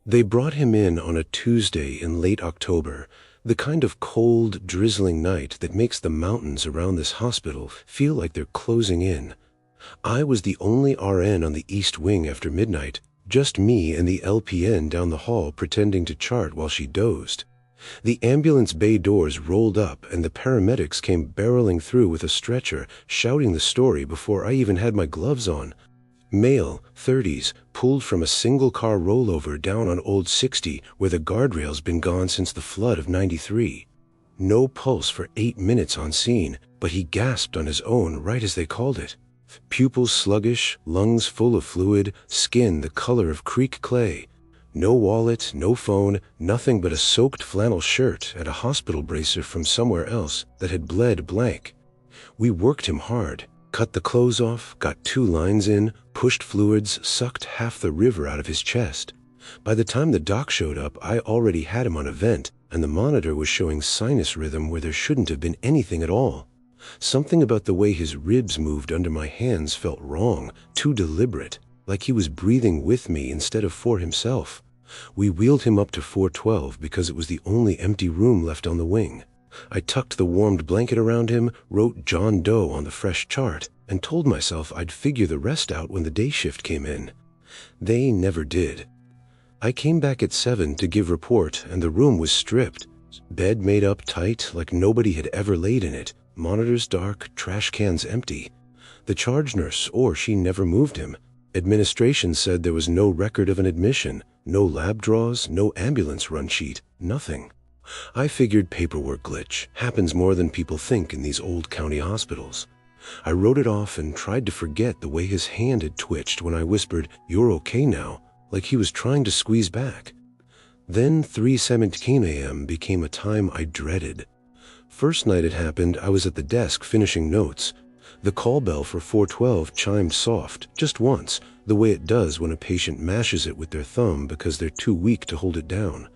They brought him in on a Tuesday in late October, the kind of cold, drizzling night that makes the mountains around this hospital feel like they're closing in. I was the only RN on the East Wing after midnight, just me and the LPN down the hall pretending to chart while she dozed. The ambulance bay doors rolled up and the paramedics came barreling through with a stretcher, shouting the story before I even had my gloves on. Male, 30s, pulled from a single-car rollover down on Old 60 where the guardrail's been gone since the flood of '93. No pulse for 8 minutes on scene, but he gasped on his own right as they called it. Pupils sluggish, lungs full of fluid, skin the color of creek clay. No wallet, no phone, nothing but a soaked flannel shirt and a hospital bracer from somewhere else that had bled blank. We worked him hard, cut the clothes off, got 2 lines in, pushed fluids, sucked half the river out of his chest. By the time the doc showed up, I already had him on a vent, and the monitor was showing sinus rhythm where there shouldn't have been anything at all. Something about the way his ribs moved under my hands felt wrong, too deliberate, like he was breathing with me instead of for himself. We wheeled him up to 412 because it was the only empty room left on the wing. I tucked the warmed blanket around him, wrote John Doe on the fresh chart, and told myself I'd figure the rest out when the day shift came in. They never did. I came back at 7 to give report, and the room was stripped. Bed made up tight like nobody had ever laid in it, monitors dark, trash cans empty. The charge nurse, or she never moved him. Administration said there was no record of an admission, no lab draws, no ambulance run sheet, nothing. I figured paperwork glitch happens more than people think in these old county hospitals. I wrote it off and tried to forget the way his hand had twitched when I whispered, "You're okay now," like he was trying to squeeze back. Then 3:17 a.m. became a time I dreaded. First night it happened, I was at the desk finishing notes. The call bell for 412 chimed soft, just once, the way it does when a patient mashes it with their thumb because they're too weak to hold it down.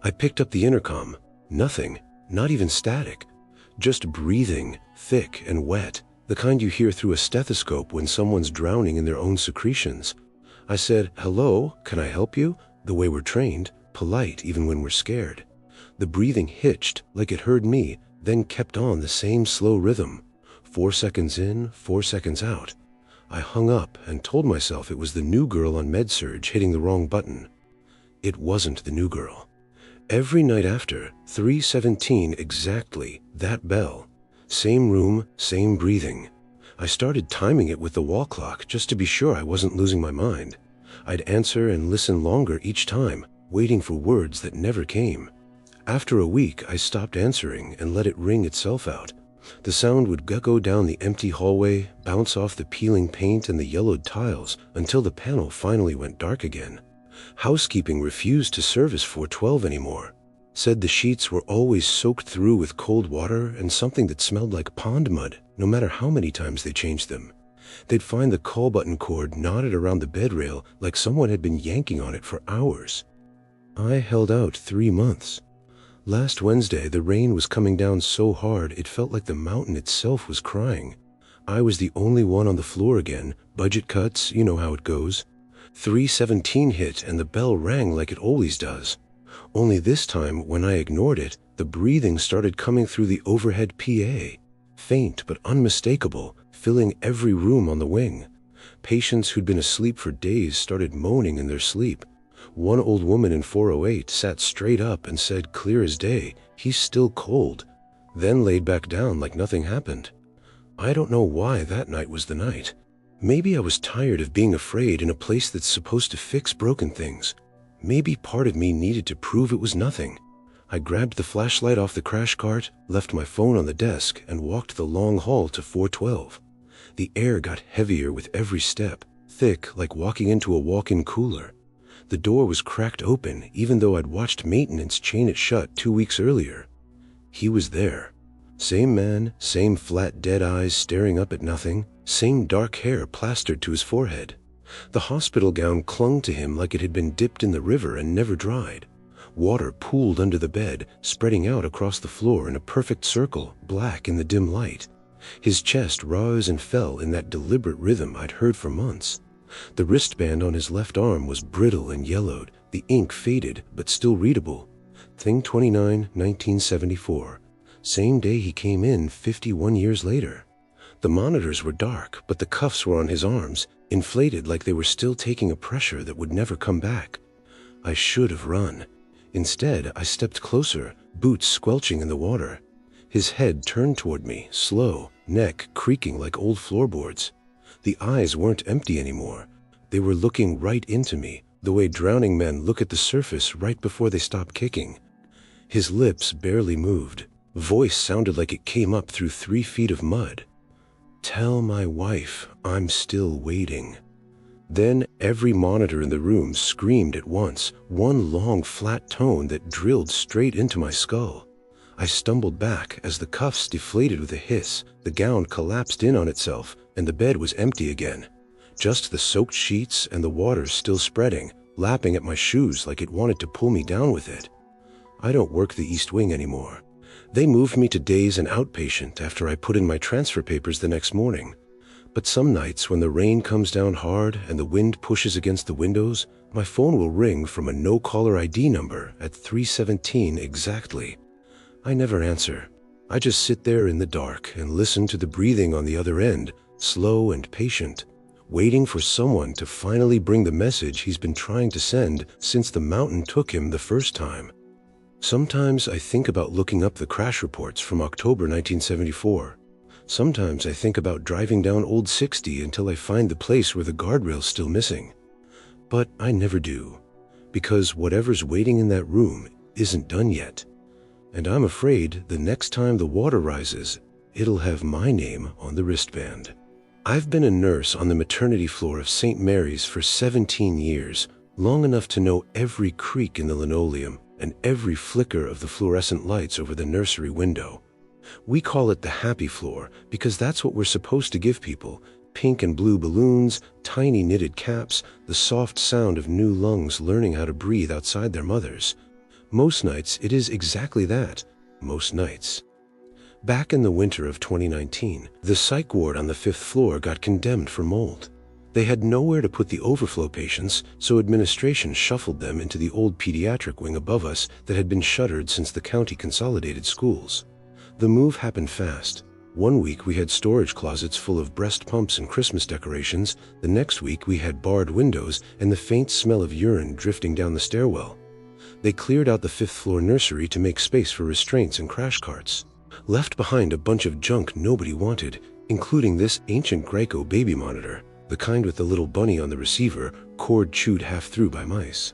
I picked up the intercom. Nothing, not even static. Just breathing, thick and wet, the kind you hear through a stethoscope when someone's drowning in their own secretions. I said, "Hello, can I help you?" the way we're trained, polite even when we're scared. The breathing hitched, like it heard me, then kept on the same slow rhythm. 4 seconds in, 4 seconds out. I hung up and told myself it was the new girl on med-surg hitting the wrong button. It wasn't the new girl. Every night after, 3:17 exactly, that bell. Same room, same breathing. I started timing it with the wall clock just to be sure I wasn't losing my mind. I'd answer and listen longer each time, waiting for words that never came. After a week, I stopped answering and let it ring itself out. The sound would go down the empty hallway, bounce off the peeling paint and the yellowed tiles until the panel finally went dark again. Housekeeping refused to service 412 anymore. Said the sheets were always soaked through with cold water and something that smelled like pond mud, no matter how many times they changed them. They'd find the call button cord knotted around the bed rail like someone had been yanking on it for hours. I held out 3 months. Last Wednesday, the rain was coming down so hard it felt like the mountain itself was crying. I was the only one on the floor again. Budget cuts, you know how it goes. 3:17 hit and the bell rang like it always does. Only this time, when I ignored it, the breathing started coming through the overhead PA. Faint but unmistakable, filling every room on the wing. Patients who'd been asleep for days started moaning in their sleep. One old woman in 408 sat straight up and said clear as day, "He's still cold," then laid back down like nothing happened. I don't know why that night was the night. Maybe I was tired of being afraid in a place that's supposed to fix broken things. Maybe part of me needed to prove it was nothing. I grabbed the flashlight off the crash cart, left my phone on the desk, and walked the long hall to 412. The air got heavier with every step, thick like walking into a walk-in cooler. The door was cracked open, even though I'd watched maintenance chain it shut 2 weeks earlier. He was there. Same man, same flat dead eyes staring up at nothing, same dark hair plastered to his forehead. The hospital gown clung to him like it had been dipped in the river and never dried. Water pooled under the bed, spreading out across the floor in a perfect circle, black in the dim light. His chest rose and fell in that deliberate rhythm I'd heard for months. The wristband on his left arm was brittle and yellowed, The ink faded, but still readable. Thing 29, 1974. Same day he came in 51 years later. The monitors were dark, but the cuffs were on his arms, inflated like they were still taking a pressure that would never come back. I should have run. Instead, I stepped closer, boots squelching in the water. His head turned toward me, slow, neck creaking like old floorboards. The eyes weren't empty anymore. They were looking right into me, the way drowning men look at the surface right before they stop kicking. His lips barely moved. Voice sounded like it came up through 3 feet of mud. "Tell my wife I'm still waiting." Then every monitor in the room screamed at once, one long flat tone that drilled straight into my skull. I stumbled back as the cuffs deflated with a hiss, the gown collapsed in on itself, and the bed was empty again. Just the soaked sheets and the water still spreading, lapping at my shoes like it wanted to pull me down with it. I don't work the East Wing anymore. They moved me to days and outpatient after I put in my transfer papers the next morning. But some nights when the rain comes down hard and the wind pushes against the windows, my phone will ring from a no-caller ID number at 3:17 exactly. I never answer. I just sit there in the dark and listen to the breathing on the other end, slow and patient, waiting for someone to finally bring the message he's been trying to send since the mountain took him the first time. Sometimes I think about looking up the crash reports from October 1974. Sometimes I think about driving down Old 60 until I find the place where the guardrail's still missing. But I never do, because whatever's waiting in that room isn't done yet. And I'm afraid the next time the water rises, it'll have my name on the wristband. I've been a nurse on the maternity floor of St. Mary's for 17 years, long enough to know every creak in the linoleum and every flicker of the fluorescent lights over the nursery window. We call it the happy floor because that's what we're supposed to give people: pink and blue balloons, tiny knitted caps, the soft sound of new lungs learning how to breathe outside their mothers. Most nights it is exactly that. Most nights. Back in the winter of 2019, the psych ward on the 5th floor got condemned for mold. They had nowhere to put the overflow patients, so administration shuffled them into the old pediatric wing above us that had been shuttered since the county consolidated schools. The move happened fast. One week we had storage closets full of breast pumps and Christmas decorations. The next week we had barred windows and the faint smell of urine drifting down the stairwell. They cleared out the 5th floor nursery to make space for restraints and crash carts. Left behind a bunch of junk nobody wanted, including this ancient Greco baby monitor, the kind with the little bunny on the receiver, cord chewed half through by mice.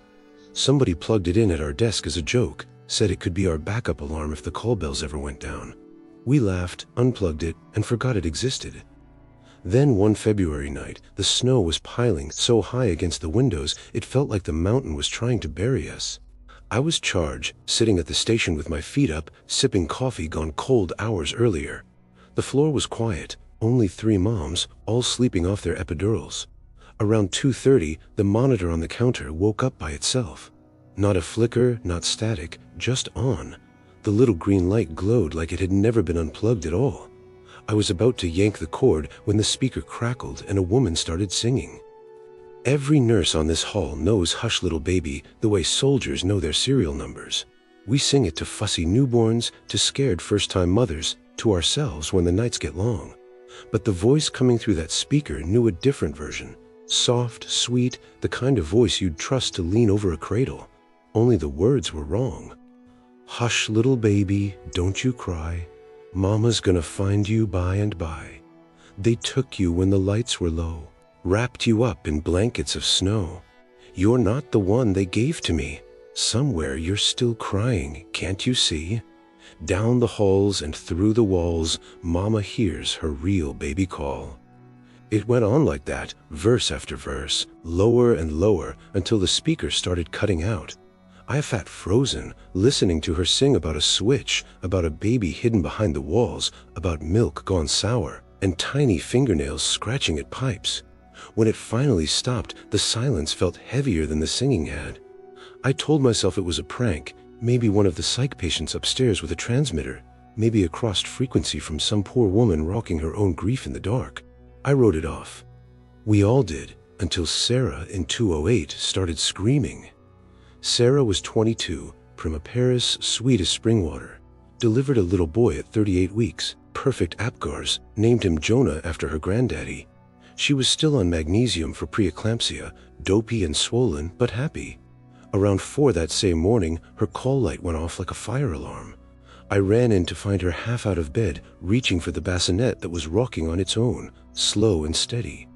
Somebody plugged it in at our desk as a joke, said it could be our backup alarm if the call bells ever went down. We laughed, unplugged it, and forgot it existed. Then one February night, the snow was piling so high against the windows it felt like the mountain was trying to bury us. I was charged, sitting at the station with my feet up, sipping coffee gone cold hours earlier. The floor was quiet, only 3 moms, all sleeping off their epidurals. Around 2:30, the monitor on the counter woke up by itself. Not a flicker, not static, just on. The little green light glowed like it had never been unplugged at all. I was about to yank the cord when the speaker crackled and a woman started singing. Every nurse on this hall knows Hush Little Baby the way soldiers know their serial numbers. We sing it to fussy newborns, to scared first-time mothers, to ourselves when the nights get long. But the voice coming through that speaker knew a different version. Soft, sweet, the kind of voice you'd trust to lean over a cradle. Only the words were wrong. Hush, little baby, don't you cry. Mama's gonna find you by and by. They took you when the lights were low, wrapped you up in blankets of snow. You're not the one they gave to me. Somewhere you're still crying, can't you see? Down the halls and through the walls, Mama hears her real baby call. It went on like that, verse after verse, lower and lower, until the speaker started cutting out. I sat frozen, listening to her sing about a switch, about a baby hidden behind the walls, about milk gone sour, and tiny fingernails scratching at pipes. When it finally stopped, the silence felt heavier than the singing had. I told myself it was a prank, maybe one of the psych patients upstairs with a transmitter, maybe a crossed frequency from some poor woman rocking her own grief in the dark. I wrote it off. We all did, until Sarah in 208 started screaming. Sarah was 22, primiparous, sweet as spring water. Delivered a little boy at 38 weeks, perfect Apgars, named him Jonah after her granddaddy. She was still on magnesium for preeclampsia, dopey and swollen, but happy. Around 4 that same morning, her call light went off like a fire alarm. I ran in to find her half out of bed, reaching for the bassinet that was rocking on its own, slow and steady.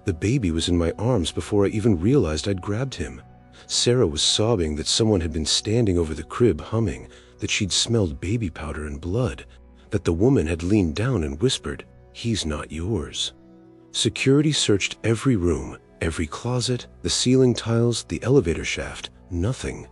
The baby was in my arms before I even realized I'd grabbed him. Sarah was sobbing that someone had been standing over the crib humming, that she'd smelled baby powder and blood, that the woman had leaned down and whispered, "He's not yours." Security searched every room, every closet, the ceiling tiles, the elevator shaft, nothing.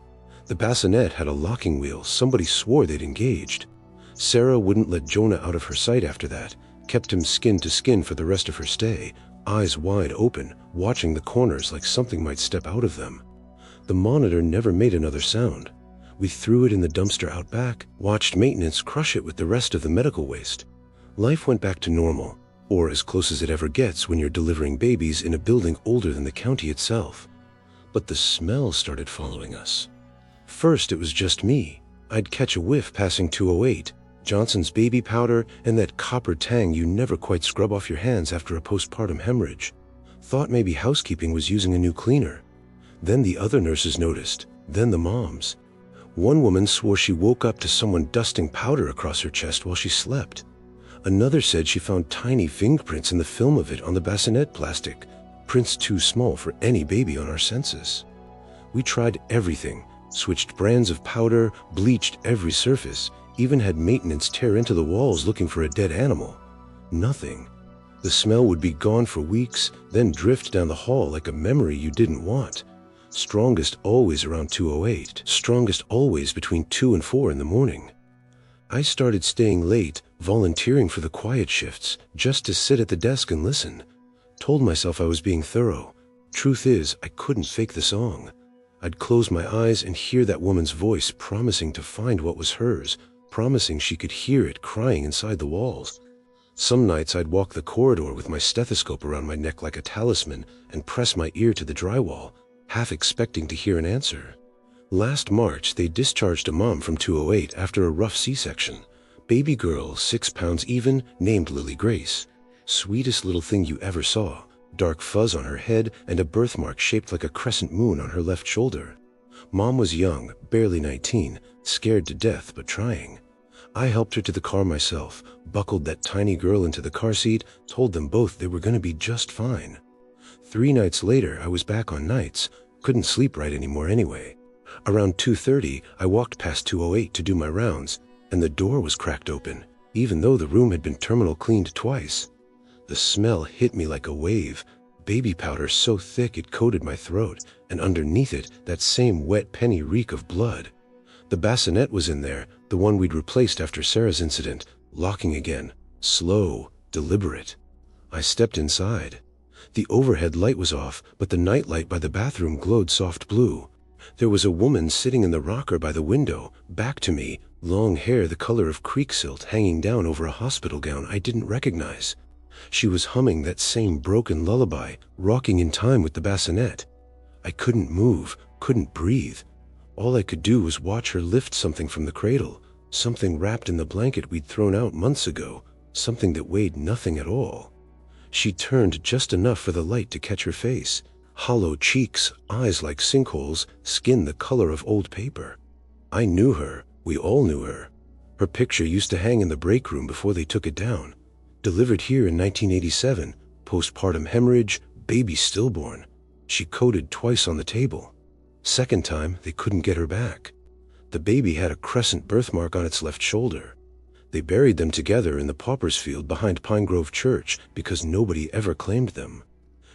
The bassinet had a locking wheel. Somebody swore they'd engaged. Sarah wouldn't let Jonah out of her sight after that, kept him skin to skin for the rest of her stay, eyes wide open, watching the corners like something might step out of them. The monitor never made another sound. We threw it in the dumpster out back, watched maintenance crush it with the rest of the medical waste. Life went back to normal, or as close as it ever gets when you're delivering babies in a building older than the county itself. But the smell started following us. First, it was just me. I'd catch a whiff passing 208, Johnson's baby powder, and that copper tang you never quite scrub off your hands after a postpartum hemorrhage. Thought maybe housekeeping was using a new cleaner. Then the other nurses noticed, then the moms. One woman swore she woke up to someone dusting powder across her chest while she slept. Another said she found tiny fingerprints in the film of it on the bassinet plastic, prints too small for any baby on our census. We tried everything, switched brands of powder, bleached every surface, even had maintenance tear into the walls looking for a dead animal. Nothing. The smell would be gone for weeks, then drift down the hall like a memory you didn't want. Strongest always around 2:08, strongest always between 2 and 4 in the morning. I started staying late, volunteering for the quiet shifts, just to sit at the desk and listen. Told myself I was being thorough. Truth is, I couldn't fake the song. I'd close my eyes and hear that woman's voice promising to find what was hers, promising she could hear it crying inside the walls. Some nights I'd walk the corridor with my stethoscope around my neck like a talisman and press my ear to the drywall, half expecting to hear an answer. Last March, they discharged a mom from 208 after a rough C-section. Baby girl, 6 pounds even, named Lily Grace. Sweetest little thing you ever saw. Dark fuzz on her head and a birthmark shaped like a crescent moon on her left shoulder. Mom was young, barely 19, scared to death but trying. I helped her to the car myself, buckled that tiny girl into the car seat, told them both they were going to be just fine. 3 nights later, I was back on nights, couldn't sleep right anymore anyway. Around 2:30, I walked past 208 to do my rounds, and the door was cracked open, even though the room had been terminal cleaned twice. The smell hit me like a wave, baby powder so thick it coated my throat, and underneath it, that same wet penny reek of blood. The bassinet was in there, the one we'd replaced after Sarah's incident, locking again, slow, deliberate. I stepped inside. The overhead light was off, but the night light by the bathroom glowed soft blue. There was a woman sitting in the rocker by the window, back to me, long hair the color of creek silt hanging down over a hospital gown I didn't recognize. She was humming that same broken lullaby, rocking in time with the bassinet. I couldn't move, couldn't breathe. All I could do was watch her lift something from the cradle, something wrapped in the blanket we'd thrown out months ago, something that weighed nothing at all. She turned just enough for the light to catch her face. Hollow cheeks, eyes like sinkholes, skin the color of old paper. I knew her. We all knew her. Her picture used to hang in the break room before they took it down. Delivered here in 1987, postpartum hemorrhage, baby stillborn. She coded twice on the table. Second time, they couldn't get her back. The baby had a crescent birthmark on its left shoulder. They buried them together in the paupers field behind Pine Grove Church because nobody ever claimed them.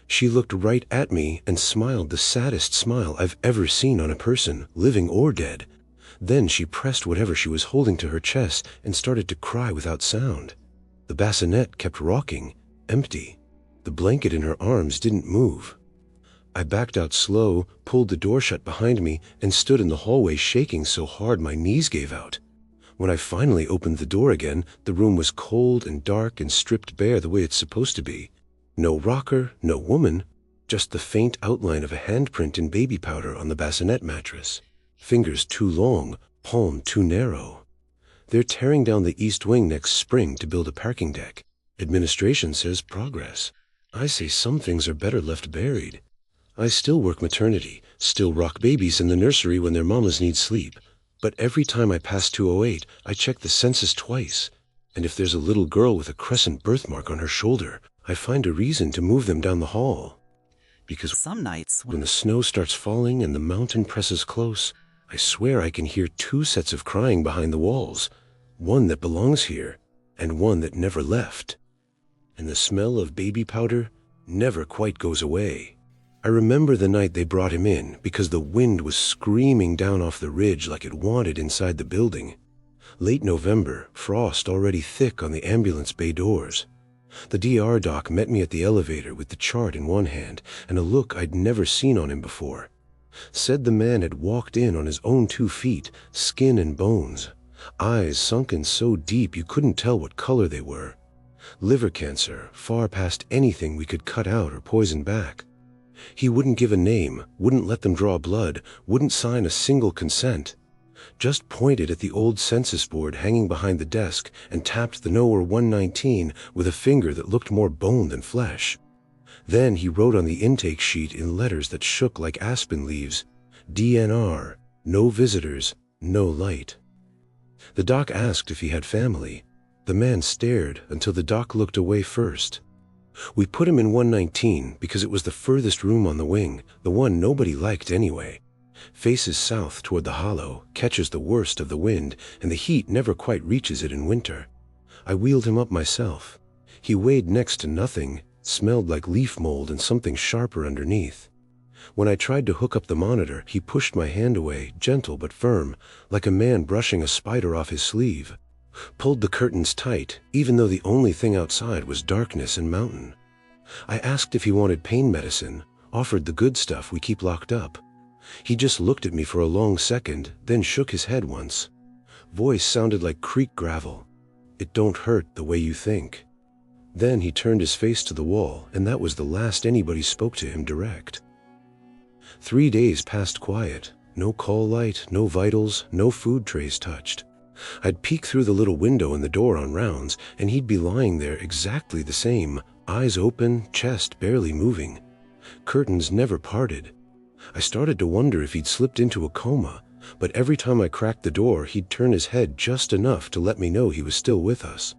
She looked right at me and smiled the saddest smile I've ever seen on a person, living or dead. Then she pressed whatever she was holding to her chest and started to cry without sound. The bassinet kept rocking, empty. The blanket in her arms didn't move. I backed out slow, pulled the door shut behind me, and stood in the hallway shaking so hard my knees gave out. When I finally opened the door again, the room was cold and dark and stripped bare the way it's supposed to be. No rocker, no woman, just the faint outline of a handprint in baby powder on the bassinet mattress. Fingers too long, palm too narrow. They're tearing down the east wing next spring to build a parking deck. Administration says progress. I say some things are better left buried. I still work maternity, still rock babies in the nursery when their mamas need sleep. But every time I pass 208, I check the census twice. And if there's a little girl with a crescent birthmark on her shoulder, I find a reason to move them down the hall. Because Some nights when the snow starts falling and the mountain presses close, I swear I can hear two sets of crying behind the walls. One that belongs here, and one that never left. And the smell of baby powder never quite goes away. I remember the night they brought him in because the wind was screaming down off the ridge like it wanted inside the building. Late November, frost already thick on the ambulance bay doors. The DR doc met me at the elevator with the chart in one hand and a look I'd never seen on him before. Said the man had walked in on his own 2 feet, skin and bones. Eyes sunken so deep you couldn't tell what color they were. Liver cancer, far past anything we could cut out or poison back. He wouldn't give a name, wouldn't let them draw blood, wouldn't sign a single consent. Just pointed at the old census board hanging behind the desk and tapped the number 119 with a finger that looked more bone than flesh. Then he wrote on the intake sheet in letters that shook like aspen leaves, DNR, no visitors, no light. The doc asked if he had family. The man stared until the doc looked away first. We put him in 119 because it was the furthest room on the wing, the one nobody liked anyway. Faces south toward the hollow, catches the worst of the wind, and the heat never quite reaches it in winter. I wheeled him up myself. He weighed next to nothing, smelled like leaf mold and something sharper underneath. When I tried to hook up the monitor, he pushed my hand away, gentle but firm, like a man brushing a spider off his sleeve. Pulled the curtains tight, even though the only thing outside was darkness and mountain. I asked if he wanted pain medicine, offered the good stuff we keep locked up. He just looked at me for a long second, then shook his head once. Voice sounded like creek gravel. It don't hurt the way you think. Then he turned his face to the wall, and that was the last anybody spoke to him direct. 3 days passed quiet. No call light, no vitals, no food trays touched. I'd peek through the little window in the door on rounds, and he'd be lying there exactly the same, eyes open, chest barely moving. Curtains never parted. I started to wonder if he'd slipped into a coma, but every time I cracked the door, he'd turn his head just enough to let me know he was still with us.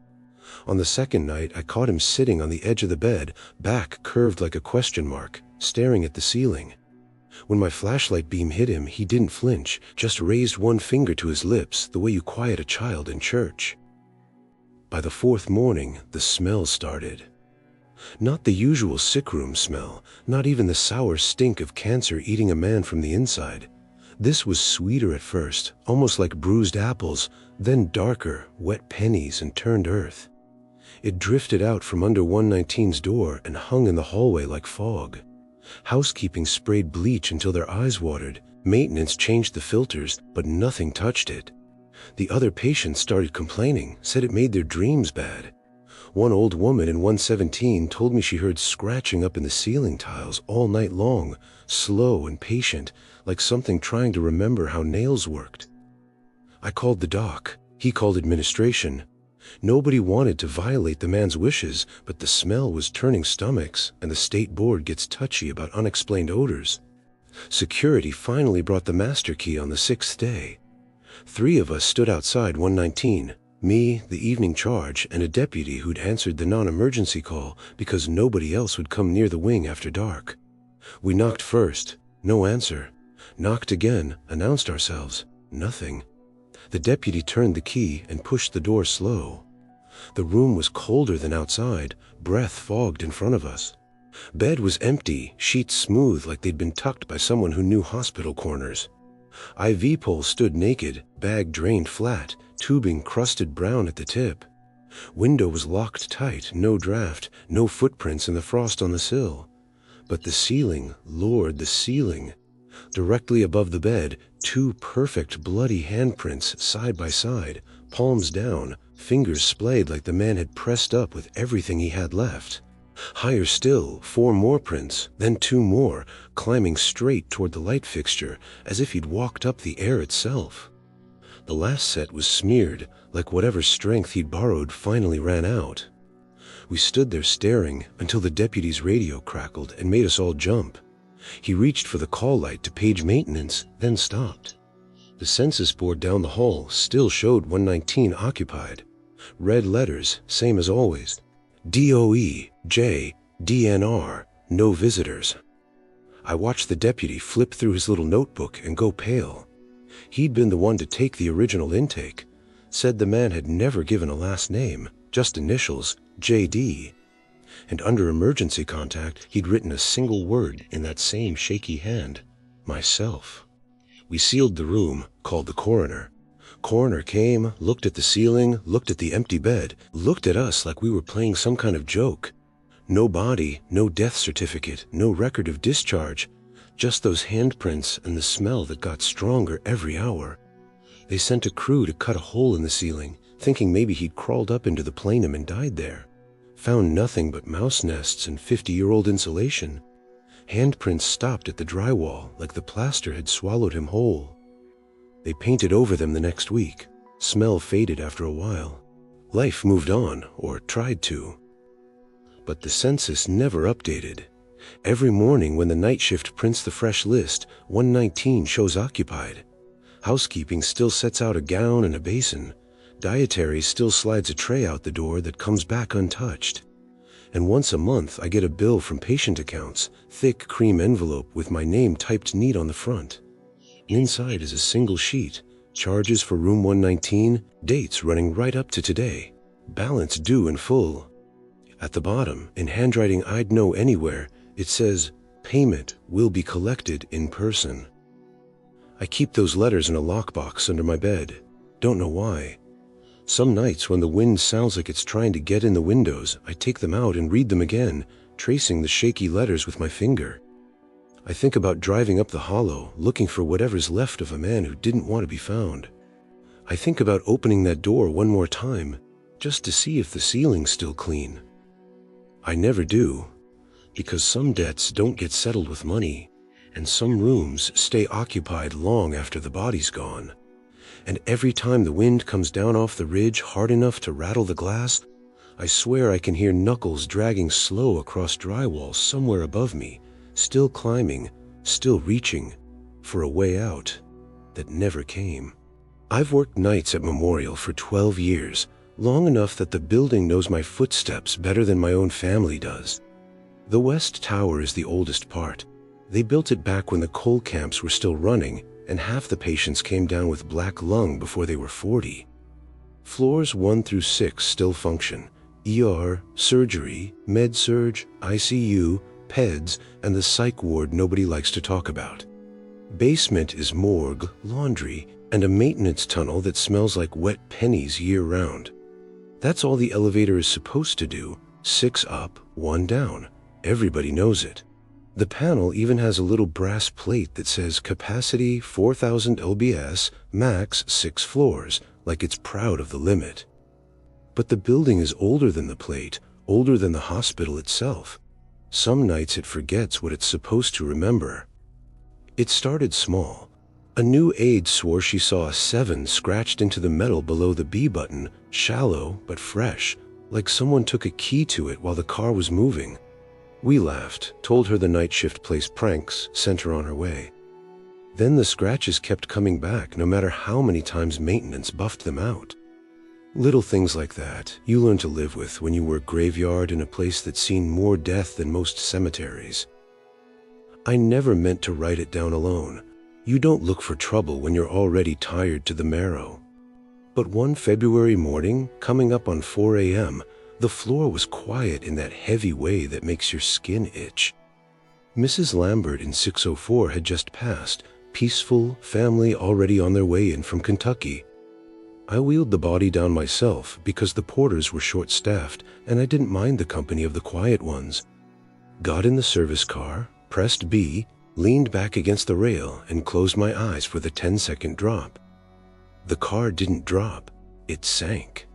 On the second night, I caught him sitting on the edge of the bed, back curved like a question mark, staring at the ceiling. When my flashlight beam hit him, he didn't flinch, just raised one finger to his lips, the way you quiet a child in church. By the 4th morning, the smell started. Not the usual sickroom smell, not even the sour stink of cancer eating a man from the inside. This was sweeter at first, almost like bruised apples, then darker, wet pennies and turned earth. It drifted out from under 119's door and hung in the hallway like fog. Housekeeping sprayed bleach until their eyes watered. Maintenance changed the filters, but nothing touched it. The other patients started complaining, said it made their dreams bad. One old woman in 117 told me she heard scratching up in the ceiling tiles all night long, slow and patient, like something trying to remember how nails worked. I called the doc. He called administration. Nobody wanted to violate the man's wishes, but the smell was turning stomachs, and the state board gets touchy about unexplained odors. Security finally brought the master key on the 6th day. 3 of us stood outside 119, me, the evening charge, and a deputy who'd answered the non-emergency call because nobody else would come near the wing after dark. We knocked first, no answer. Knocked again, announced ourselves, nothing. The deputy turned the key and pushed the door slow. The room was colder than outside, breath fogged in front of us. Bed was empty, sheets smooth like they'd been tucked by someone who knew hospital corners. IV pole stood naked, bag drained flat, tubing crusted brown at the tip. Window was locked tight, no draft, no footprints in the frost on the sill. But the ceiling, Lord, the ceiling. Directly above the bed, 2 perfect bloody handprints side by side, palms down, fingers splayed like the man had pressed up with everything he had left. Higher still, 4 more prints, then 2 more, climbing straight toward the light fixture, as if he'd walked up the air itself. The last set was smeared, like whatever strength he'd borrowed finally ran out. We stood there staring until the deputy's radio crackled and made us all jump. He reached for the call light to page maintenance, then stopped. The census board down the hall still showed 119 occupied. Red letters, same as always. DOE, J, DNR, no visitors. I watched the deputy flip through his little notebook and go pale. He'd been the one to take the original intake. Said the man had never given a last name, just initials, JD. And under emergency contact, he'd written a single word in that same shaky hand. Myself. We sealed the room, called the coroner. Coroner came, looked at the ceiling, looked at the empty bed, looked at us like we were playing some kind of joke. No body, no death certificate, no record of discharge. Just those handprints and the smell that got stronger every hour. They sent a crew to cut a hole in the ceiling, thinking maybe he'd crawled up into the plenum and died there. Found nothing but mouse nests and 50-year-old insulation. Handprints stopped at the drywall like the plaster had swallowed him whole. They painted over them the next week. Smell faded after a while. Life moved on, or tried to. But the census never updated. Every morning when the night shift prints the fresh list, 119 shows occupied. Housekeeping still sets out a gown and a basin. Dietary still slides a tray out the door that comes back untouched. And once a month I get a bill from patient accounts, thick cream envelope with my name typed neat on the front. And inside is a single sheet, charges for room 119, dates running right up to today, balance due in full. At the bottom, in handwriting I'd know anywhere, it says, payment will be collected in person. I keep those letters in a lockbox under my bed. Don't know why. Some nights when the wind sounds like it's trying to get in the windows, I take them out and read them again, tracing the shaky letters with my finger. I think about driving up the hollow, looking for whatever's left of a man who didn't want to be found. I think about opening that door one more time, just to see if the ceiling's still clean. I never do, because some debts don't get settled with money, and some rooms stay occupied long after the body's gone. And every time the wind comes down off the ridge hard enough to rattle the glass, I swear I can hear knuckles dragging slow across drywall somewhere above me, still climbing, still reaching, for a way out that never came. I've worked nights at Memorial for 12 years, long enough that the building knows my footsteps better than my own family does. The West Tower is the oldest part. They built it back when the coal camps were still running, and half the patients came down with black lung before they were 40. Floors 1 through 6 still function. ER, surgery, med-surg, ICU, Peds, and the psych ward nobody likes to talk about. Basement is morgue, laundry, and a maintenance tunnel that smells like wet pennies year-round. That's all the elevator is supposed to do, 6 up, 1 down. Everybody knows it. The panel even has a little brass plate that says capacity 4,000 lbs, max 6 floors, like it's proud of the limit. But the building is older than the plate, older than the hospital itself. Some nights it forgets what it's supposed to remember. It started small. A new aide swore she saw a 7 scratched into the metal below the B button, shallow but fresh, like someone took a key to it while the car was moving. We laughed, told her the night shift plays pranks, sent her on her way. Then the scratches kept coming back no matter how many times maintenance buffed them out. Little things like that you learn to live with when you work graveyard in a place that's seen more death than most cemeteries. I never meant to write it down alone. You don't look for trouble when you're already tired to the marrow. But one February morning, coming up on 4 a.m., the floor was quiet in that heavy way that makes your skin itch. Mrs. Lambert in 604 had just passed, peaceful, family already on their way in from Kentucky. I wheeled the body down myself because the porters were short-staffed and I didn't mind the company of the quiet ones. Got in the service car, pressed B, leaned back against the rail and closed my eyes for the 10-second drop. The car didn't drop, it sank.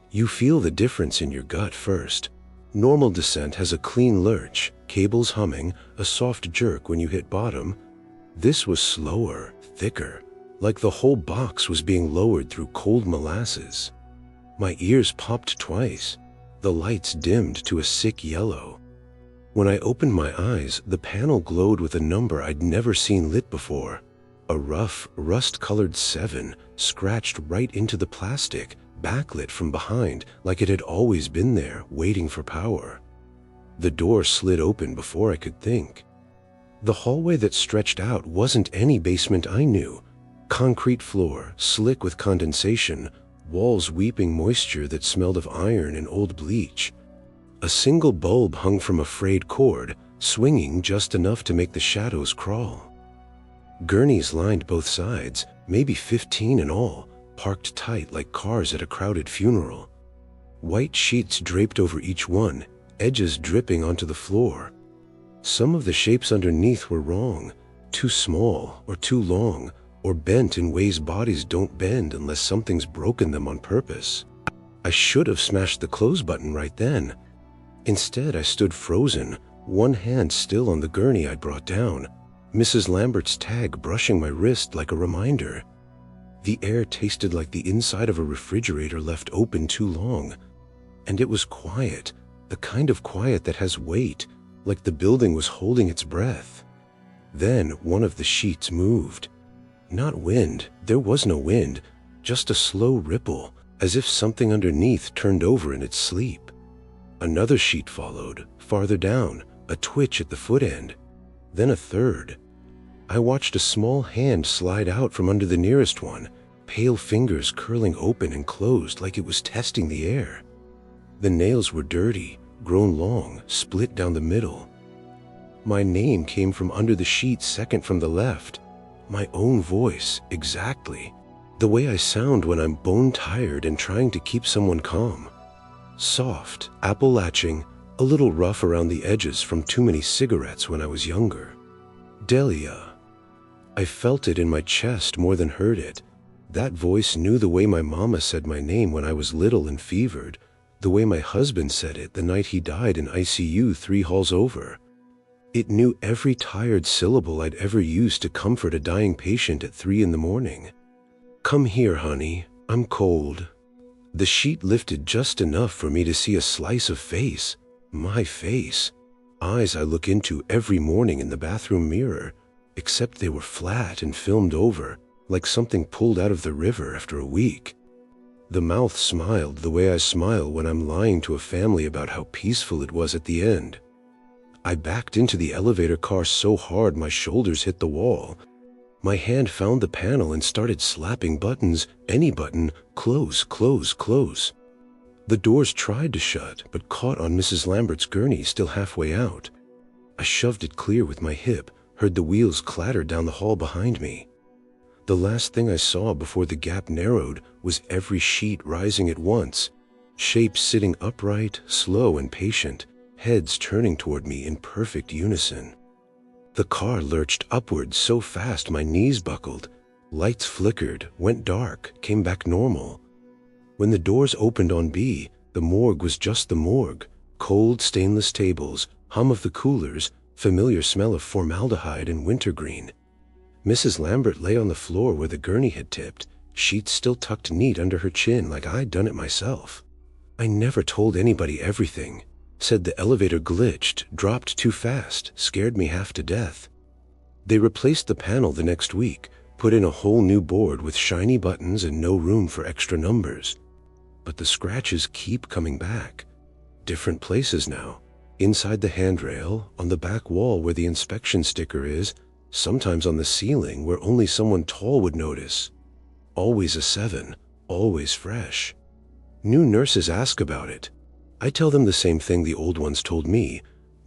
You feel the difference in your gut first. Normal descent has a clean lurch, cables humming, a soft jerk when you hit bottom. This was slower, thicker, like the whole box was being lowered through cold molasses. My ears popped twice. The lights dimmed to a sick yellow. When I opened my eyes, the panel glowed with a number I'd never seen lit before. A rough, rust-colored 7, scratched right into the plastic, backlit from behind like it had always been there, waiting for power. The door slid open before I could think. The hallway that stretched out wasn't any basement I knew. Concrete floor, slick with condensation, walls weeping moisture that smelled of iron and old bleach. A single bulb hung from a frayed cord, swinging just enough to make the shadows crawl. Gurneys lined both sides, maybe 15 in all, parked tight like cars at a crowded funeral. White sheets draped over each one, edges dripping onto the floor. Some of the shapes underneath were wrong, too small or too long, or bent in ways bodies don't bend unless something's broken them on purpose. I should have smashed the close button right then. Instead, I stood frozen, one hand still on the gurney I'd brought down, Mrs. Lambert's tag brushing my wrist like a reminder. The air tasted like the inside of a refrigerator left open too long. And it was quiet, the kind of quiet that has weight, like the building was holding its breath. Then one of the sheets moved. Not wind, there was no wind, just a slow ripple, as if something underneath turned over in its sleep. Another sheet followed, farther down, a twitch at the foot end. Then a third. I watched a small hand slide out from under the nearest one, pale fingers curling open and closed like it was testing the air. The nails were dirty, grown long, split down the middle. My name came from under the sheet second from the left. My own voice, exactly. The way I sound when I'm bone-tired and trying to keep someone calm. Soft, Appalachian, a little rough around the edges from too many cigarettes when I was younger. Delia. I felt it in my chest more than heard it. That voice knew the way my mama said my name when I was little and fevered, the way my husband said it the night he died in ICU 3 halls over. It knew every tired syllable I'd ever used to comfort a dying patient at 3 in the morning. "Come here, honey. I'm cold." The sheet lifted just enough for me to see a slice of face. My face. Eyes I look into every morning in the bathroom mirror, except they were flat and filmed over, like something pulled out of the river after a week. The mouth smiled the way I smile when I'm lying to a family about how peaceful it was at the end. I backed into the elevator car so hard my shoulders hit the wall. My hand found the panel and started slapping buttons, any button, close, close, close. The doors tried to shut, but caught on Mrs. Lambert's gurney still halfway out. I shoved it clear with my hip, heard the wheels clatter down the hall behind me. The last thing I saw before the gap narrowed was every sheet rising at once, shapes sitting upright, slow and patient, heads turning toward me in perfect unison. The car lurched upward so fast my knees buckled. Lights flickered, went dark, came back normal. When the doors opened on B, the morgue was just the morgue. Cold stainless tables, hum of the coolers, familiar smell of formaldehyde and wintergreen. Mrs. Lambert lay on the floor where the gurney had tipped, sheets still tucked neat under her chin like I'd done it myself. "I never told anybody everything," said the elevator glitched, dropped too fast, scared me half to death. They replaced the panel the next week, put in a whole new board with shiny buttons and no room for extra numbers. But the scratches keep coming back. Different places now. Inside the handrail, on the back wall where the inspection sticker is, sometimes on the ceiling where only someone tall would notice. Always a 7, always fresh. New nurses ask about it. I tell them the same thing the old ones told me.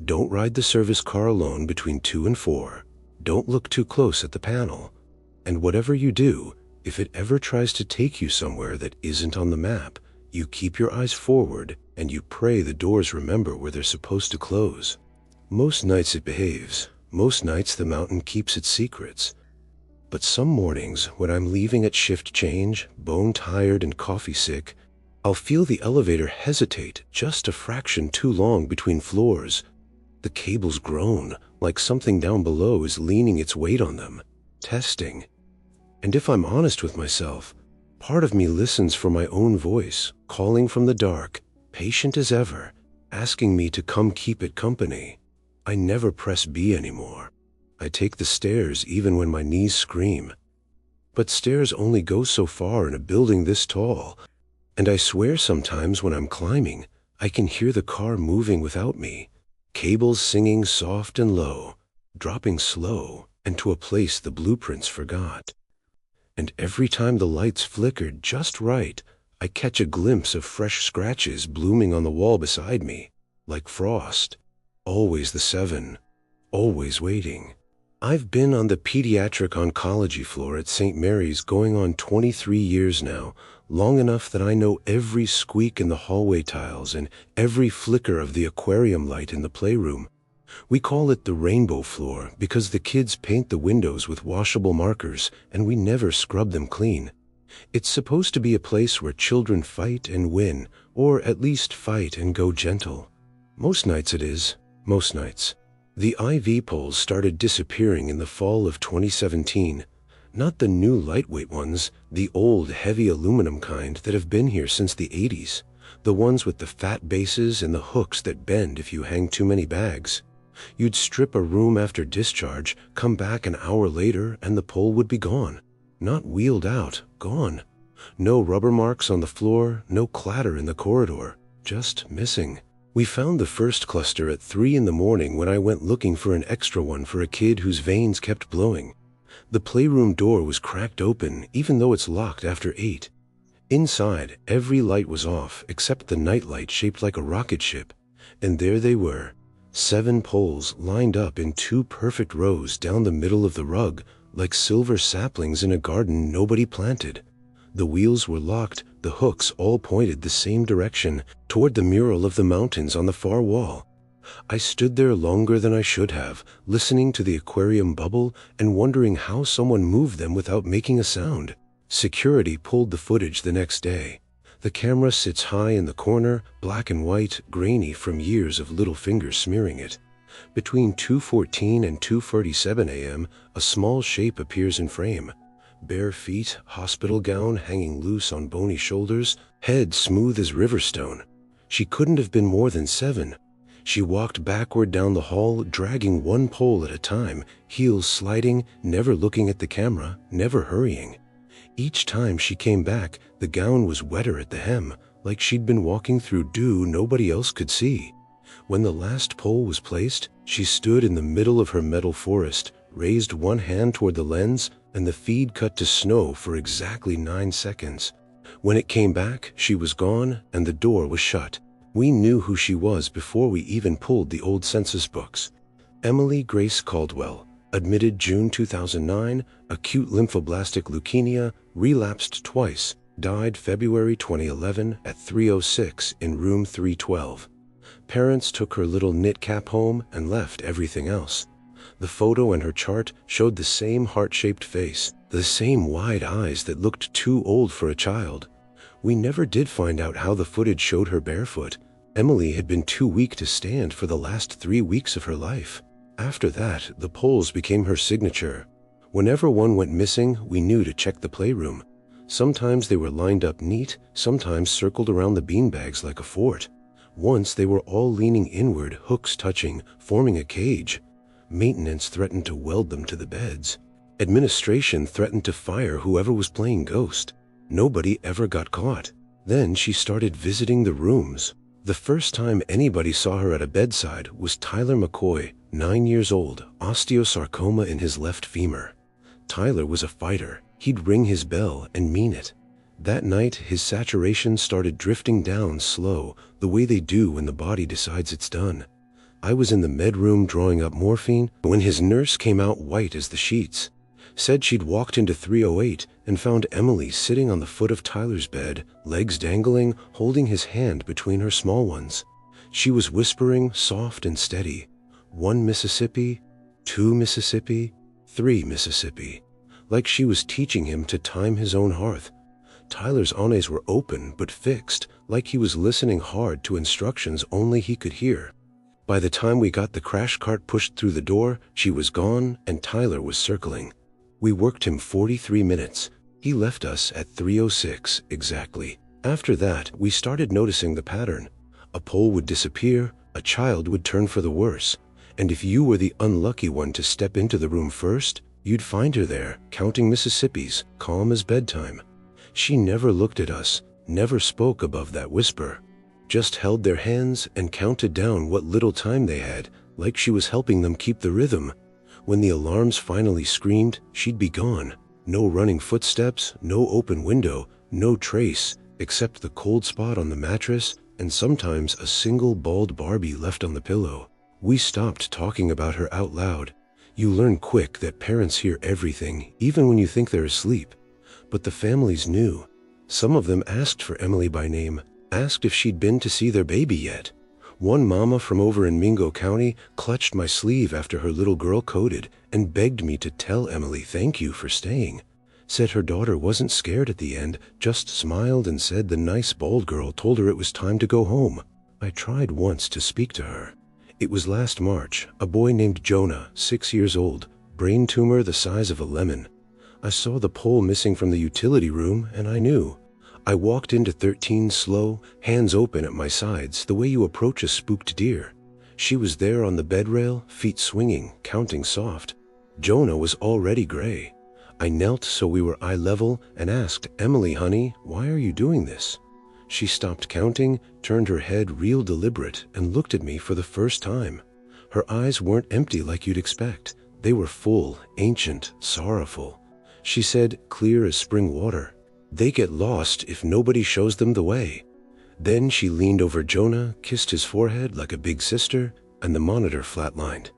Don't ride the service car alone between 2 and 4. Don't look too close at the panel. And whatever you do, if it ever tries to take you somewhere that isn't on the map, you keep your eyes forward and you pray the doors remember where they're supposed to close. Most nights it behaves. Most nights the mountain keeps its secrets. But some mornings when I'm leaving at shift change, bone-tired and coffee-sick, I'll feel the elevator hesitate just a fraction too long between floors. The cables groan, like something down below is leaning its weight on them, testing. And if I'm honest with myself, part of me listens for my own voice, calling from the dark, patient as ever, asking me to come keep it company. I never press B anymore. I take the stairs even when my knees scream. But stairs only go so far in a building this tall, and I swear sometimes when I'm climbing, I can hear the car moving without me, cables singing soft and low, dropping slow and to a place the blueprints forgot. And every time the lights flickered just right, I catch a glimpse of fresh scratches blooming on the wall beside me, like frost. Always the 7, always waiting. I've been on the pediatric oncology floor at St. Mary's going on 23 years now, long enough that I know every squeak in the hallway tiles and every flicker of the aquarium light in the playroom. We call it the rainbow floor because the kids paint the windows with washable markers and we never scrub them clean. It's supposed to be a place where children fight and win, or at least fight and go gentle. Most nights it is, most nights. The IV poles started disappearing in the fall of 2017. Not the new lightweight ones, the old heavy aluminum kind that have been here since the 80s. The ones with the fat bases and the hooks that bend if you hang too many bags. You'd strip a room after discharge, come back an hour later, and the pole would be gone. Not wheeled out, gone. No rubber marks on the floor, no clatter in the corridor, just missing. We found the first cluster at 3 in the morning when I went looking for an extra one for a kid whose veins kept blowing. The playroom door was cracked open, even though it's locked after 8. Inside, every light was off except the nightlight shaped like a rocket ship. And there they were, 7 poles lined up in 2 perfect rows down the middle of the rug, like silver saplings in a garden nobody planted. The wheels were locked, the hooks all pointed the same direction, toward the mural of the mountains on the far wall. I stood there longer than I should have, listening to the aquarium bubble and wondering how someone moved them without making a sound. Security pulled the footage the next day. The camera sits high in the corner, black and white, grainy from years of little fingers smearing it. Between 2:14 and 2:47 a.m., a small shape appears in frame. Bare feet, hospital gown hanging loose on bony shoulders, head smooth as riverstone. She couldn't have been more than 7. She walked backward down the hall, dragging 1 pole at a time, heels sliding, never looking at the camera, never hurrying. Each time she came back, the gown was wetter at the hem, like she'd been walking through dew nobody else could see. When the last pole was placed, she stood in the middle of her metal forest, raised one hand toward the lens, and the feed cut to snow for exactly 9 seconds. When it came back, she was gone, and the door was shut. We knew who she was before we even pulled the old census books. Emily Grace Caldwell, admitted June 2009, acute lymphoblastic leukemia, relapsed twice, died February 2011 at 3:06 in room 312. Parents took her little knit cap home and left everything else. The photo and her chart showed the same heart-shaped face, the same wide eyes that looked too old for a child. We never did find out how the footage showed her barefoot. Emily had been too weak to stand for the last 3 weeks of her life. After that, the poles became her signature. Whenever one went missing, we knew to check the playroom. Sometimes they were lined up neat, sometimes circled around the beanbags like a fort. Once they were all leaning inward, hooks touching, forming a cage. Maintenance threatened to weld them to the beds. Administration threatened to fire whoever was playing ghost. Nobody ever got caught. Then she started visiting the rooms. The first time anybody saw her at a bedside was Tyler McCoy, 9 years old, osteosarcoma in his left femur. Tyler was a fighter. He'd ring his bell and mean it. That night, his saturation started drifting down slow, the way they do when the body decides it's done. I was in the med room drawing up morphine when his nurse came out white as the sheets. Said she'd walked into 308 and found Emily sitting on the foot of Tyler's bed, legs dangling, holding his hand between her small ones. She was whispering, soft and steady. 1 Mississippi, 2 Mississippi, 3 Mississippi. Like she was teaching him to time his own hearth. Tyler's eyes were open but fixed, like he was listening hard to instructions only he could hear. By the time we got the crash cart pushed through the door, she was gone and Tyler was circling. We worked him 43 minutes. He left us at 3:06 exactly. After that, we started noticing the pattern. A pole would disappear, a child would turn for the worse, and if you were the unlucky one to step into the room first, you'd find her there, counting Mississippis, calm as bedtime. She never looked at us, never spoke above that whisper, just held their hands and counted down what little time they had, like she was helping them keep the rhythm. When the alarms finally screamed, she'd be gone. No running footsteps, no open window, no trace, except the cold spot on the mattress and sometimes a single bald Barbie left on the pillow. We stopped talking about her out loud. You learn quick that parents hear everything, even when you think they're asleep. But the families knew. Some of them asked for Emily by name, asked if she'd been to see their baby yet. One mama from over in Mingo County clutched my sleeve after her little girl coded and begged me to tell Emily thank you for staying. Said her daughter wasn't scared at the end, just smiled and said the nice bald girl told her it was time to go home. I tried once to speak to her. It was last March, a boy named Jonah, 6 years old, brain tumor the size of a lemon. I saw the pole missing from the utility room and I knew. I walked into 13 slow, hands open at my sides, the way you approach a spooked deer. She was there on the bed rail, feet swinging, counting soft. Jonah was already gray. I knelt so we were eye level and asked, "Emily, honey, why are you doing this?" She stopped counting, turned her head real deliberate, and looked at me for the first time. Her eyes weren't empty like you'd expect. They were full, ancient, sorrowful. She said, clear as spring water, "They get lost if nobody shows them the way." Then she leaned over Jonah, kissed his forehead like a big sister, and the monitor flatlined.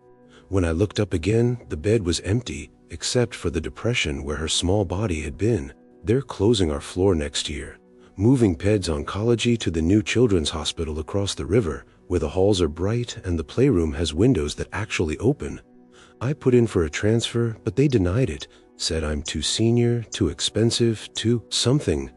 When I looked up again, the bed was empty, except for the depression where her small body had been. They're closing our floor next year, moving Peds Oncology to the new children's hospital across the river, where the halls are bright and the playroom has windows that actually open. I put in for a transfer, but they denied it, said I'm too senior, too expensive, too something.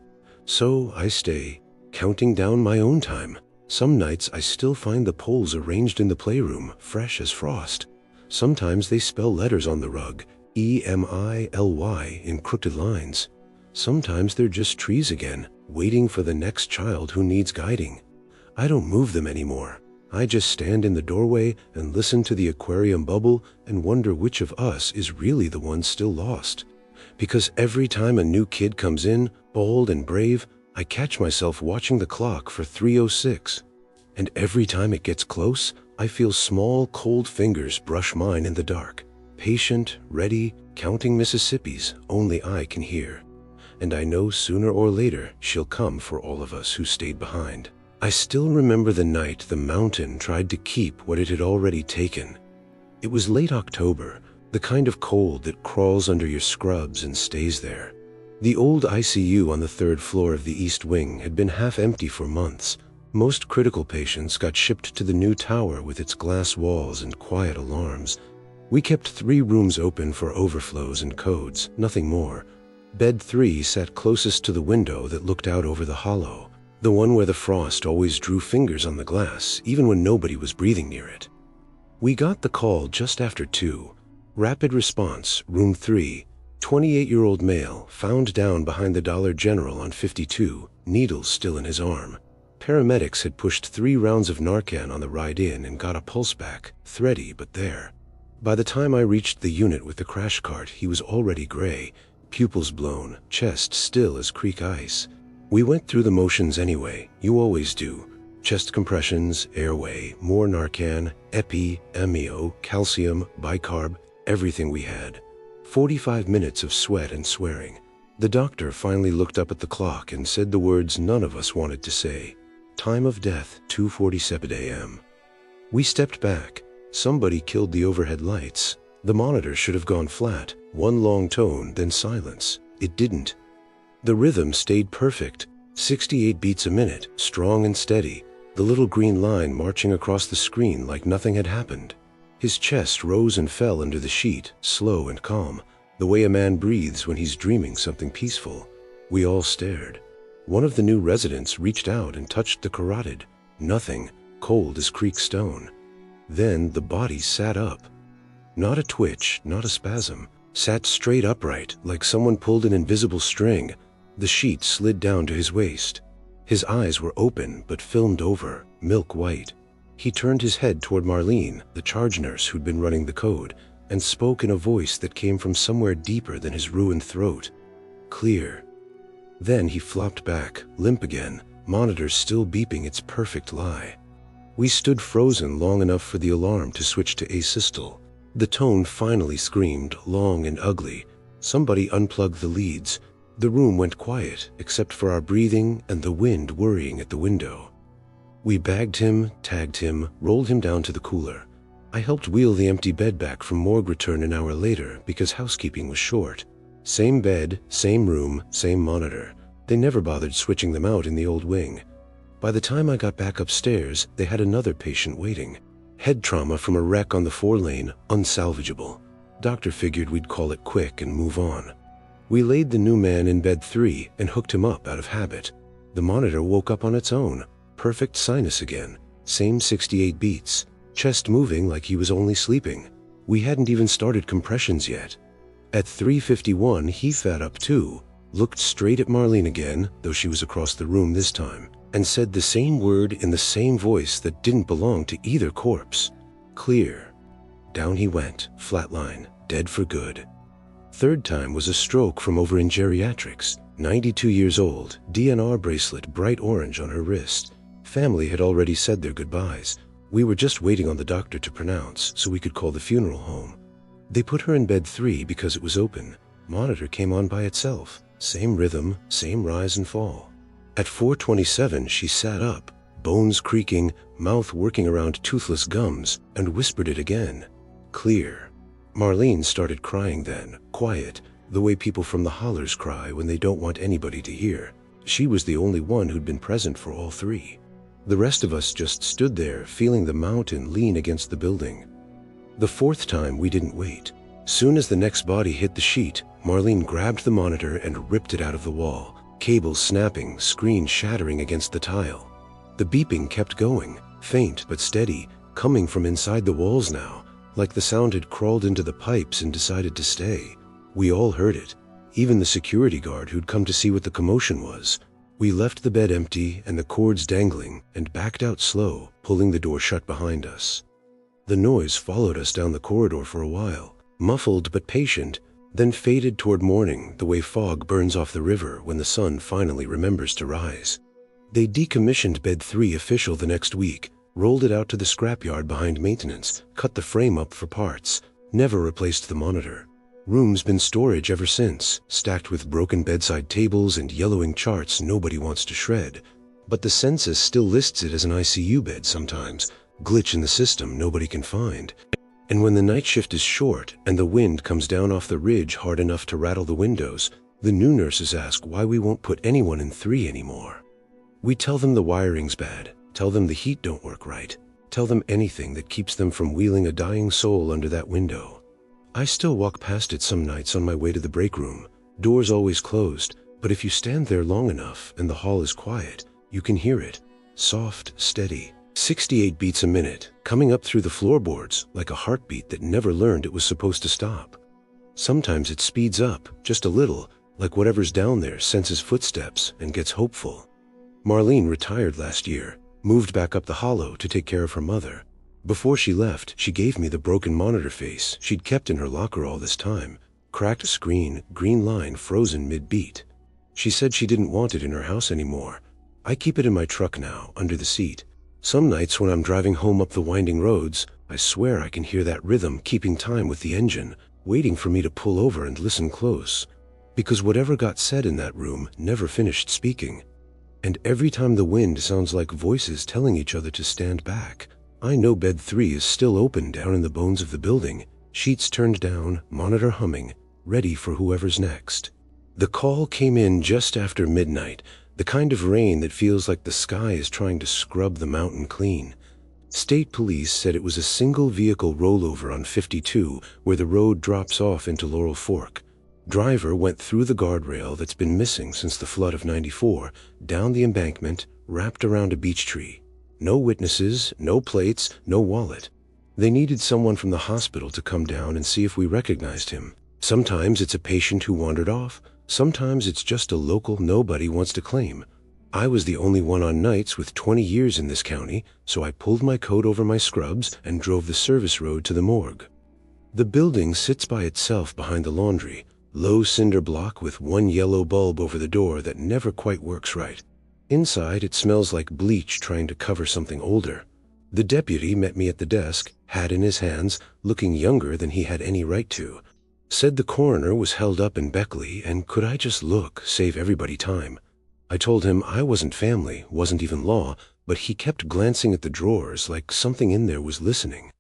So I stay, counting down my own time. Some nights I still find the poles arranged in the playroom, fresh as frost. Sometimes they spell letters on the rug, EMILY in crooked lines. Sometimes they're just trees again, waiting for the next child who needs guiding. I don't move them anymore. I just stand in the doorway and listen to the aquarium bubble and wonder which of us is really the one still lost. Because every time a new kid comes in, bold and brave, I catch myself watching the clock for 3:06. And every time it gets close, I feel small, cold fingers brush mine in the dark. Patient, ready, counting Mississippis only I can hear. And I know sooner or later she'll come for all of us who stayed behind. I still remember the night the mountain tried to keep what it had already taken. It was late October, the kind of cold that crawls under your scrubs and stays there. The old ICU on the 3rd floor of the East Wing had been half empty for months. Most critical patients got shipped to the new tower with its glass walls and quiet alarms. We kept 3 rooms open for overflows and codes, nothing more. Bed 3 sat closest to the window that looked out over the hollow, the one where the frost always drew fingers on the glass, even when nobody was breathing near it. We got the call just after 2. Rapid response, room 3, 28-year-old male, found down behind the Dollar General on 52, needles still in his arm. Paramedics had pushed 3 rounds of Narcan on the ride in and got a pulse back, thready but there. By the time I reached the unit with the crash cart, he was already gray, pupils blown, chest still as creek ice. We went through the motions anyway, you always do. Chest compressions, airway, more Narcan, epi, amio, calcium, bicarb, everything we had. 45 minutes of sweat and swearing. The doctor finally looked up at the clock and said the words none of us wanted to say. Time of death, 2:47 a.m. We stepped back. Somebody killed the overhead lights. The monitor should have gone flat, one long tone, then silence. It didn't. The rhythm stayed perfect, 68 beats a minute, strong and steady, the little green line marching across the screen like nothing had happened. His chest rose and fell under the sheet, slow and calm, the way a man breathes when he's dreaming something peaceful. We all stared. One of the new residents reached out and touched the carotid. Nothing, cold as creek stone. Then the body sat up. Not a twitch, not a spasm. Sat straight upright, like someone pulled an invisible string. The sheet slid down to his waist. His eyes were open but filmed over, milk white. He turned his head toward Marlene, the charge nurse who'd been running the code, and spoke in a voice that came from somewhere deeper than his ruined throat. Clear. Then he flopped back, limp again, monitors still beeping its perfect lie. We stood frozen long enough for the alarm to switch to asystole. The tone finally screamed, long and ugly. Somebody unplugged the leads. The room went quiet, except for our breathing and the wind worrying at the window. We bagged him, tagged him, rolled him down to the cooler. I helped wheel the empty bed back from morgue return an hour later because housekeeping was short. Same bed, same room, same monitor. They never bothered switching them out in the old wing. By the time I got back upstairs, they had another patient waiting. Head trauma from a wreck on the 4-lane, unsalvageable. Doctor figured we'd call it quick and move on. We laid the new man in bed 3 and hooked him up out of habit. The monitor woke up on its own. Perfect sinus again. Same 68 beats. Chest moving like he was only sleeping. We hadn't even started compressions yet. At 3:51, he sat up too, looked straight at Marlene again, though she was across the room this time, and said the same word in the same voice that didn't belong to either corpse. Clear. Down he went, flatline, dead for good. Third time was a stroke from over in geriatrics. 92 years old, DNR bracelet bright orange on her wrist. Family had already said their goodbyes. We were just waiting on the doctor to pronounce so we could call the funeral home. They put her in bed 3 because it was open. Monitor came on by itself. Same rhythm, same rise and fall. At 4:27, she sat up, bones creaking, mouth working around toothless gums, and whispered it again. Clear. Marlene started crying then, quiet, the way people from the hollers cry when they don't want anybody to hear. She was the only one who'd been present for all 3. The rest of us just stood there, feeling the mountain lean against the building. The 4th time, we didn't wait. Soon as the next body hit the sheet, Marlene grabbed the monitor and ripped it out of the wall. Cables snapping, screen shattering against the tile. The beeping kept going, faint but steady, coming from inside the walls now, like the sound had crawled into the pipes and decided to stay. We all heard it, even the security guard who'd come to see what the commotion was. We left the bed empty and the cords dangling and backed out slow, pulling the door shut behind us. The noise followed us down the corridor for a while, muffled but patient, then faded toward morning the way fog burns off the river when the sun finally remembers to rise. They decommissioned bed 3 official the next week, rolled it out to the scrapyard behind maintenance, cut the frame up for parts, never replaced the monitor. Room's been storage ever since, stacked with broken bedside tables and yellowing charts nobody wants to shred. But the census still lists it as an ICU bed sometimes, glitch in the system nobody can find. And when the night shift is short and the wind comes down off the ridge hard enough to rattle the windows, the new nurses ask why we won't put anyone in 3 anymore. We tell them the wiring's bad, tell them the heat don't work right, tell them anything that keeps them from wheeling a dying soul under that window. I still walk past it some nights on my way to the break room. Doors always closed, but if you stand there long enough and the hall is quiet, you can hear it. Soft, steady, 68 beats a minute, coming up through the floorboards like a heartbeat that never learned it was supposed to stop. Sometimes it speeds up, just a little, like whatever's down there senses footsteps and gets hopeful. Marlene retired last year, moved back up the hollow to take care of her mother. Before she left, she gave me the broken monitor face she'd kept in her locker all this time. Cracked screen, green line frozen mid-beat. She said she didn't want it in her house anymore. I keep it in my truck now, under the seat. Some nights when I'm driving home up the winding roads, I swear I can hear that rhythm keeping time with the engine, waiting for me to pull over and listen close. Because whatever got said in that room never finished speaking. And every time the wind sounds like voices telling each other to stand back, I know bed 3 is still open down in the bones of the building, sheets turned down, monitor humming, ready for whoever's next. The call came in just after midnight, the kind of rain that feels like the sky is trying to scrub the mountain clean. State police said it was a single vehicle rollover on 52 where the road drops off into Laurel Fork. Driver went through the guardrail that's been missing since the flood of '94, down the embankment, wrapped around a beech tree. No witnesses, no plates, no wallet. They needed someone from the hospital to come down and see if we recognized him. Sometimes it's a patient who wandered off. Sometimes it's just a local nobody wants to claim. I was the only one on nights with 20 years in this county, so I pulled my coat over my scrubs and drove the service road to the morgue. The building sits by itself behind the laundry, low cinder block with one yellow bulb over the door that never quite works right. Inside, it smells like bleach trying to cover something older. The deputy met me at the desk, hat in his hands, looking younger than he had any right to. Said the coroner was held up in Beckley, and could I just look, save everybody time. I told him I wasn't family, wasn't even law, but he kept glancing at the drawers like something in there was listening.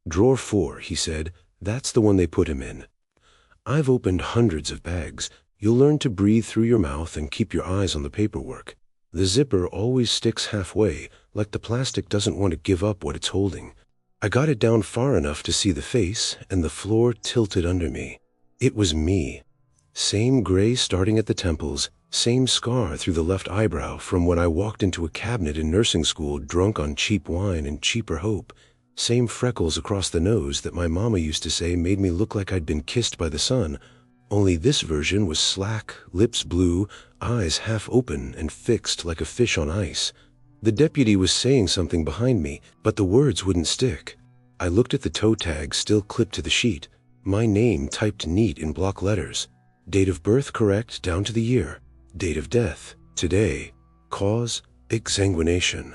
"Drawer 4, he said. "That's the one they put him in." I've opened hundreds of bags. You'll learn to breathe through your mouth and keep your eyes on the paperwork. The zipper always sticks halfway, like the plastic doesn't want to give up what it's holding. I got it down far enough to see the face, and the floor tilted under me. It was me. Same gray starting at the temples, same scar through the left eyebrow from when I walked into a cabinet in nursing school drunk on cheap wine and cheaper hope. Same freckles across the nose that my mama used to say made me look like I'd been kissed by the sun. Only this version was slack, lips blue, eyes half open and fixed like a fish on ice. The deputy was saying something behind me, but the words wouldn't stick. I looked at the toe tag still clipped to the sheet. My name typed neat in block letters. Date of birth correct down to the year. Date of death, today. Cause, exsanguination.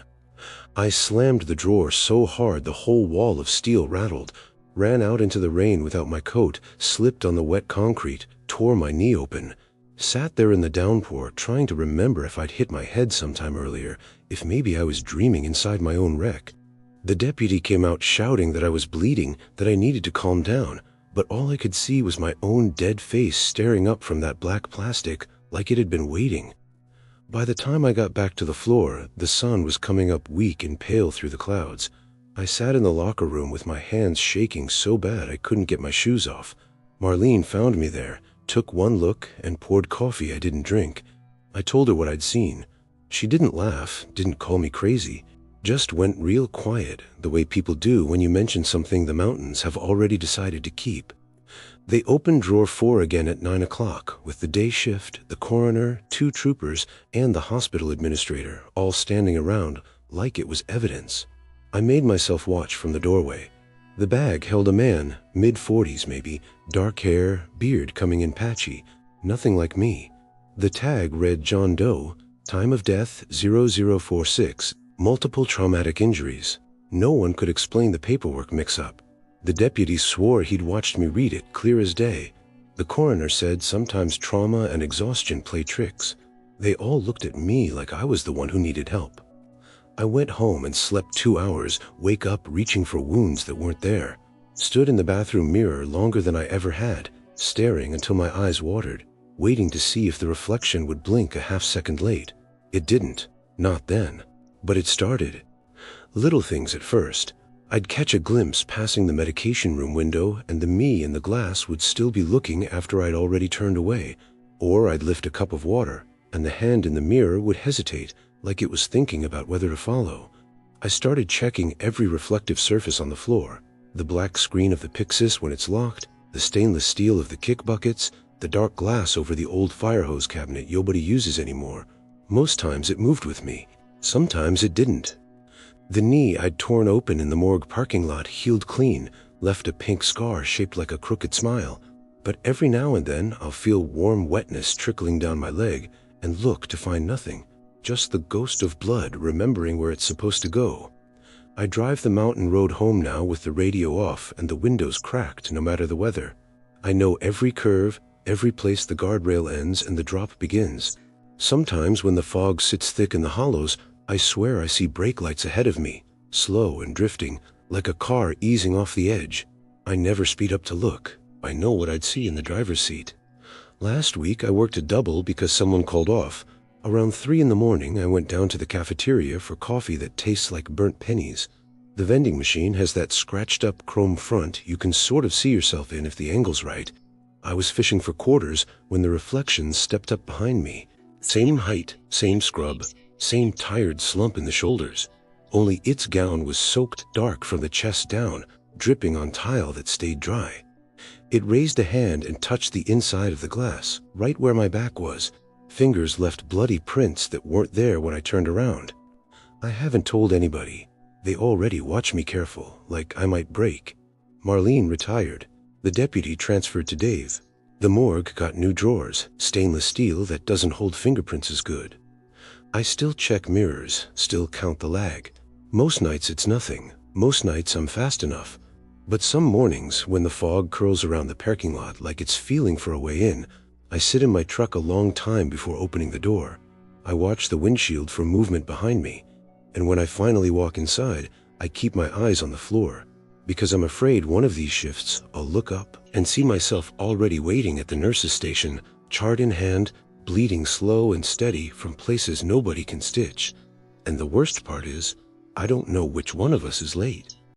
I slammed the drawer so hard the whole wall of steel rattled, ran out into the rain without my coat, slipped on the wet concrete, tore my knee open. Sat there in the downpour trying to remember if I'd hit my head sometime earlier, if maybe I was dreaming inside my own wreck. The deputy came out shouting that I was bleeding, that I needed to calm down, but all I could see was my own dead face staring up from that black plastic like it had been waiting. By the time I got back to the floor, the sun was coming up weak and pale through the clouds. I sat in the locker room with my hands shaking so bad I couldn't get my shoes off. Marlene found me there, took one look, and poured coffee I didn't drink. I told her what I'd seen. She didn't laugh, didn't call me crazy, just went real quiet, the way people do when you mention something the mountains have already decided to keep. They opened drawer 4 again at 9 o'clock, with the day shift, the coroner, 2 troopers, and the hospital administrator, all standing around like it was evidence. I made myself watch from the doorway. The bag held a man, mid-40s maybe, dark hair, beard coming in patchy, nothing like me. The tag read John Doe, time of death 0046, multiple traumatic injuries. No one could explain the paperwork mix-up. The deputy swore he'd watched me read it clear as day. The coroner said sometimes trauma and exhaustion play tricks. They all looked at me like I was the one who needed help. I went home and slept 2 hours, wake up reaching for wounds that weren't there. Stood in the bathroom mirror longer than I ever had, staring until my eyes watered, waiting to see if the reflection would blink a half-second late. It didn't. Not then. But it started. Little things at first. I'd catch a glimpse passing the medication room window, and the me in the glass would still be looking after I'd already turned away. Or I'd lift a cup of water, and the hand in the mirror would hesitate, like it was thinking about whether to follow. I started checking every reflective surface on the floor. The black screen of the Pyxis when it's locked, the stainless steel of the kick buckets, the dark glass over the old fire hose cabinet nobody uses anymore. Most times it moved with me. Sometimes it didn't. The knee I'd torn open in the morgue parking lot healed clean, left a pink scar shaped like a crooked smile. But every now and then I'll feel warm wetness trickling down my leg and look to find nothing, just the ghost of blood remembering where it's supposed to go. I drive the mountain road home now with the radio off and the windows cracked no matter the weather. I know every curve, every place the guardrail ends and the drop begins. Sometimes when the fog sits thick in the hollows, I swear I see brake lights ahead of me, slow and drifting, like a car easing off the edge. I never speed up to look. I know what I'd see in the driver's seat. Last week I worked a double because someone called off. Around 3 in the morning I went down to the cafeteria for coffee that tastes like burnt pennies. The vending machine has that scratched up chrome front you can sort of see yourself in if the angle's right. I was fishing for quarters when the reflection stepped up behind me. Same height, same scrub, same tired slump in the shoulders. Only its gown was soaked dark from the chest down, dripping on tile that stayed dry. It raised a hand and touched the inside of the glass, right where my back was. Fingers left bloody prints that weren't there when I turned around. I haven't told anybody. They already watch me careful, like I might break. Marlene retired. The deputy transferred to Dave. The morgue got new drawers, stainless steel that doesn't hold fingerprints as good. I still check mirrors, still count the lag. Most nights it's nothing. Most nights I'm fast enough. But some mornings, when the fog curls around the parking lot like it's feeling for a way in, I sit in my truck a long time before opening the door. I watch the windshield for movement behind me. And when I finally walk inside, I keep my eyes on the floor. Because I'm afraid one of these shifts, I'll look up and see myself already waiting at the nurse's station, chart in hand, bleeding slow and steady from places nobody can stitch. And the worst part is, I don't know which one of us is late.